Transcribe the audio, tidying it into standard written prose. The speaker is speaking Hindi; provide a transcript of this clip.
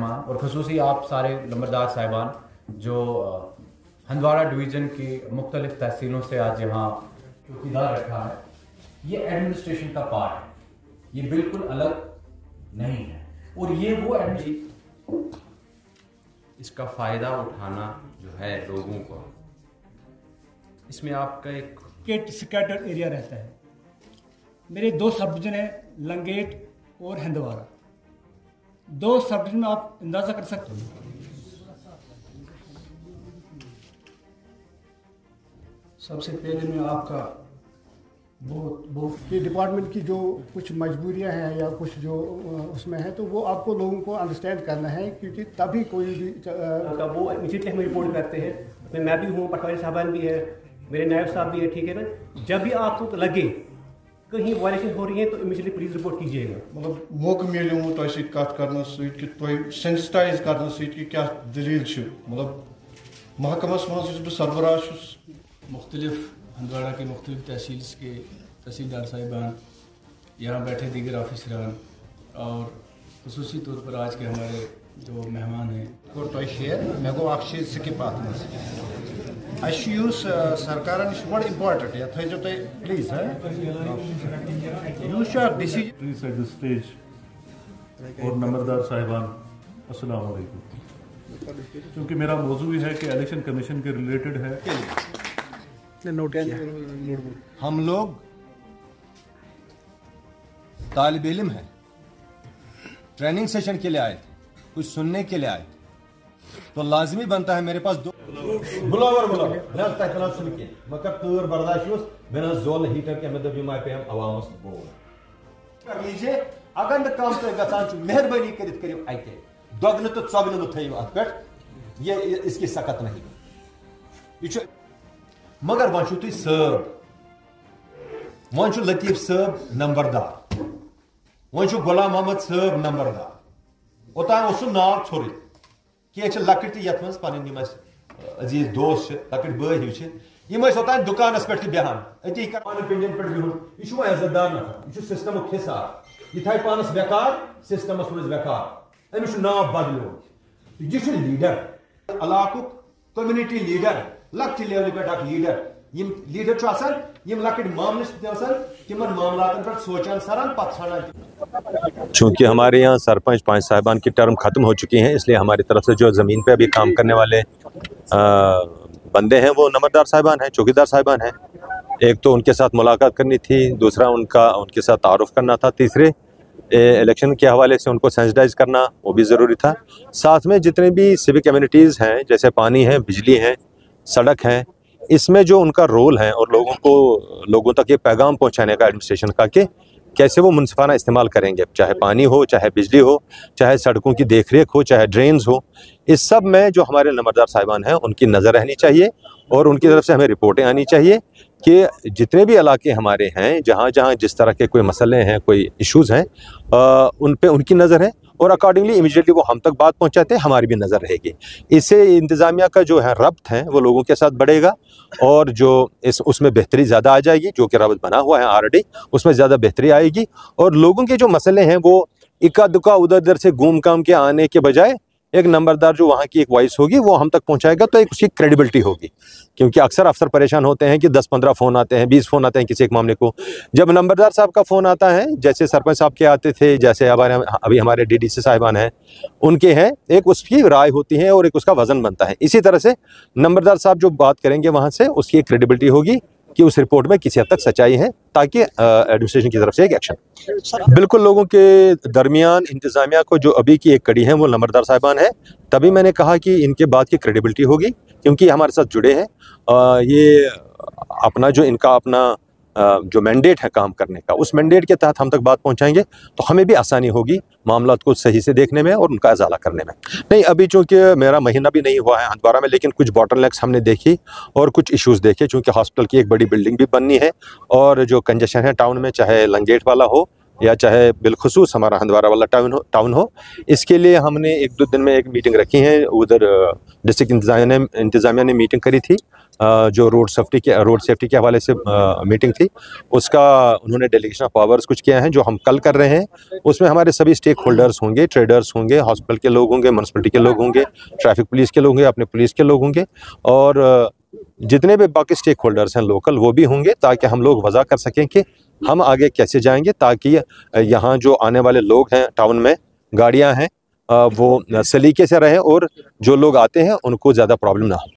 मेहमान और ख़ुसूसी आप सारे नंबरदार साहिबान जो हंदवाड़ा डिवीज़न की मुख्तलिफ तहसीलों से आज यहाँ चौकीदार रखा है, ये एडमिनिस्ट्रेशन का पार्ट है, ये बिल्कुल अलग नहीं है। और ये वो इसका फ़ायदा उठाना जो है लोगों को, इसमें आपका एक स्कैटर्ड एरिया रहता है। मेरे 2 सब डिवीज़न है, लंगेट और हंदवाड़ा। 2 सब डिवीज़न में आप अंदाज़ा कर सकते हो। सबसे पहले मैं आपका बहुत ये डिपार्टमेंट की जो कुछ मजबूरियां हैं या कुछ जो उसमें है, तो वो आपको लोगों को अंडरस्टैंड करना है, क्योंकि तभी कोई भी वो इमीडिएटली हमें रिपोर्ट करते हैं। मैं भी हूँ, पटवारी साहबान भी है, मेरे नायब साहब भी है, ठीक है ना। जब भी आपको लगे कहीं वायलेशन हो रही है तो इमीडिएटली पुलिस रिपोर्ट कीजिएगा। मतलब मौका मिलो तो कत कर सेंसिटाइज कर क्या दलील, मतलब महकमस मज सरबराह मुख्तलिफ हंदवाड़ा के मुख्तलिफ तहसील के तहसीलदार साहिबान, यहाँ बैठे दीगर ऑफिसरान और ख़ुसूसी तौर पर आज के हमारे जो मेहमान हैं। कोर तो शेयर मे गो अख चीज स्किप आत सरकार बड़ इम्पोर्टेंट ये थो तुम प्लीज डिसीजन स्टेज और नंबरदार साहिबान अस्सलाम वालेकुम। क्योंकि मेरा मौजू है कि इलेक्शन कमीशन के रिलेटेड है, नोट किया। हम लोग तालिब इल्म हैं, ट्रेनिंग सेशन के लिए आए थे, कुछ सुनने के लिए आए थे, तो लाजमी बनता है मेरे पास 2 सुन के मगर तूर बर्दाश्त बिना जोल हीटर के मतलब माय पे आवाम बोल कर लीजिए। अगर न काम तो गसान मेहरबानी करित करियो आते दोगन तो चगन थयो अत पे, ये इसकी सकत नहीं ये मगर वन तुम सब, वन लतीफ सब नंबरदार, वन गुलाम मोहम्मद सब नंबरदार, ओतान नाव छोड़ कह लकट ये मज पन अजीज दोस्त लकट बह ओतान दुकानस पे बेहान अति पिंडन पे बिहुन, यह इज्जतदार नफर, यह सिस्टम हिसाब, यह थे पानस बेकार सिस्टमस मज बेकार, अमिस नाव बदलो। यह लीडर इलाकु कम्युनिटी लीडर लक्ट लेवल पे लीडर, लीडर लकट मामले तिमन मामलातन पे सोचान सरान पत। चूँकि हमारे यहाँ सरपंच 5 साहिबान की टर्म ख़त्म हो चुकी हैं, इसलिए हमारी तरफ से जो ज़मीन पे अभी काम करने वाले बंदे हैं वो नंबरदार साहिबान हैं, चौकीदार साहिबान हैं। एक तो उनके साथ मुलाकात करनी थी, दूसरा उनके साथ तारुफ करना था, तीसरे इलेक्शन के हवाले से उनको सेंसिटाइज करना वो भी ज़रूरी था। साथ में जितने भी सिविक कम्युनिटीज़ हैं, जैसे पानी है, बिजली है, सड़क है, इसमें जो उनका रोल है और लोगों तक ये पैगाम पहुंचाने का एडमिनिस्ट्रेशन का कि कैसे वो मुनसिफाना इस्तेमाल करेंगे, चाहे पानी हो, चाहे बिजली हो, चाहे सड़कों की देखरेख हो, चाहे ड्रेन्स हो, इस सब में जो हमारे नंबरदार साहिबान हैं उनकी नज़र रहनी चाहिए और उनकी तरफ से हमें रिपोर्टें आनी चाहिए कि जितने भी इलाके हमारे हैं जहाँ जहाँ जिस तरह के कोई मसले हैं, कोई इश्यूज़ हैं, उन पे उनकी नज़र है और अकॉर्डिंगली इमीडिएटली वो हम तक बात पहुंचाते हैं, हमारी भी नज़र रहेगी। इससे इंतज़ामिया का जो है रब्त है वो लोगों के साथ बढ़ेगा और जो उसमें बेहतरी ज़्यादा आ जाएगी, जो कि रब्त बना हुआ है ऑलरेडी, उसमें ज़्यादा बेहतरी आएगी और लोगों के जो मसले हैं वो इक्का दुक्का उधर उधर से घूम काम के आने के बजाय एक नंबरदार जो वहाँ की एक वॉइस होगी वो हम तक पहुँचाएगा, तो एक उसकी क्रेडिबिलिटी होगी। क्योंकि अक्सर अफसर परेशान होते हैं कि 10-15 फ़ोन आते हैं, 20 फ़ोन आते हैं किसी एक मामले को। जब नंबरदार साहब का फ़ोन आता है, जैसे सरपंच साहब के आते थे, जैसे अभी हमारे DDC साहिबान हैं उनके हैं, एक उसकी राय होती है और एक उसका वज़न बनता है। इसी तरह से नंबरदार साहब जो बात करेंगे वहाँ से उसकी एक क्रेडिबिलिटी होगी कि उस रिपोर्ट में किसी हद तक सच्चाई है, ताकि एडमिनिस्ट्रेशन की तरफ से एक एक्शन। बिल्कुल लोगों के दरमियान इंतज़ामिया को जो अभी की एक कड़ी है वो नंबरदार साहिबान है, तभी मैंने कहा कि इनके बाद की क्रेडिबिलिटी होगी क्योंकि हमारे साथ जुड़े हैं। ये अपना जो इनका अपना जो मैंडेट है काम करने का, उस मैंडेट के तहत हम तक बात पहुंचाएंगे तो हमें भी आसानी होगी मामलात को सही से देखने में और उनका अजाला करने में। नहीं, अभी चूँकि मेरा महीना भी नहीं हुआ है हंदवाड़ा में, लेकिन कुछ बॉटलनेक्स हमने देखी और कुछ इश्यूज़ देखे। चूँकि हॉस्पिटल की एक बड़ी बिल्डिंग भी बननी है और जो कंजेशन है टाउन में, चाहे लंगेट वाला हो या चाहे बिलखुसूस हमारा हंदवाड़ा वाला टाउन हो, इसके लिए हमने 1-2 दिन में एक मीटिंग रखी है। उधर डिस्ट्रिक्ट इंतज़ामिया ने मीटिंग करी थी, जो रोड सेफ्टी के हवाले से मीटिंग थी, उसका उन्होंने डेलीगेशन ऑफ पावर्स कुछ किया है जो हम कल कर रहे हैं। उसमें हमारे सभी स्टेक होल्डर्स होंगे, ट्रेडर्स होंगे, हॉस्पिटल के लोग होंगे, म्यूनसिपलिटी के लोग होंगे, ट्रैफिक पुलिस के लोग होंगे, अपने पुलिस के लोग होंगे और जितने भी बाकी स्टेक होल्डर्स हैं लोकल वो भी होंगे, ताकि हम लोग वज़ा कर सकें कि हम आगे कैसे जाएंगे, ताकि यहाँ जो आने वाले लोग हैं, टाउन में गाड़ियाँ हैं, वो सलीके से रहें और जो लोग आते हैं उनको ज़्यादा प्रॉब्लम ना हो।